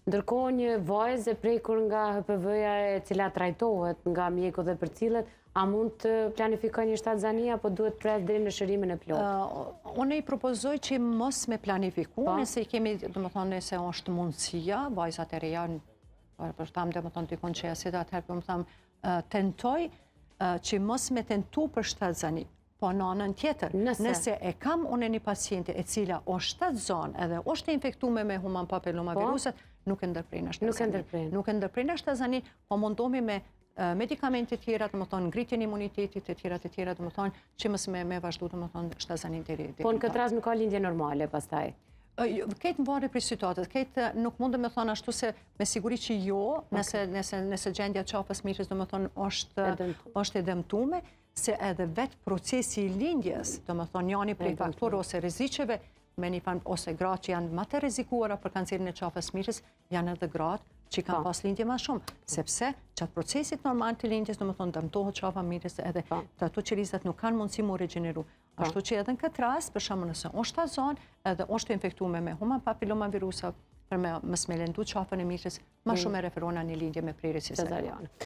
Ndërkohë një vajzë e prekur nga HPV-ja e cila trajtohet nga mjeku dhe përcillet, a mund të planifikoj një shtatzani apo duhet të pres deri në shërimin e plotë? Unë i propozoj që mos me planifiku, nëse i kemi, do më thonë, nëse është mundësia, vajzat e reja, për tam dhe më thonë të konqesit, atëherë për më thamë, tentoj që mos me tentu për shtatzani. Po në anën tjetër, nëse e kam unë një paciente e cila o shtatzon edhe është infektume me human papilloma viruset, nuk e ndërprejnë shtazani. Nuk e ndërprejnë shtazani, po mundomi me medikamente tjera, të më thonë, ngritjen imunitetit e tjera, të më thonë, që mësë me vazhdu, të më thonë, shtazanin të rriti. Po në këtë rast nuk ka lindje normale, pastaj? Këtë në varë për situatet, këtë nuk mundë me thonë ashtu se me siguri që jo, nëse gjendja qafës mirës, të më thonë, është e dëmtume, se edhe vetë procesi i lindjes, të më thonë, njani prej faktorë ose riziceve, ose gratë që janë më të rizikuara për kancerin e qafës mirës, janë edhe gratë që kanë pas lindje ma shumë, sepse qatë procesit normal të lindjes, në më thonë, dëmtohet qafa mirës edhe të ato qërizat nuk kanë mundësi mu regeneru. Ashtu që edhe në këtë rast, për shumë nëse është azon, edhe është infektume me human papilloma virusa, për me mësmelendu qafën e mirës, ma shumë e referona një lindje me prirës cesariane.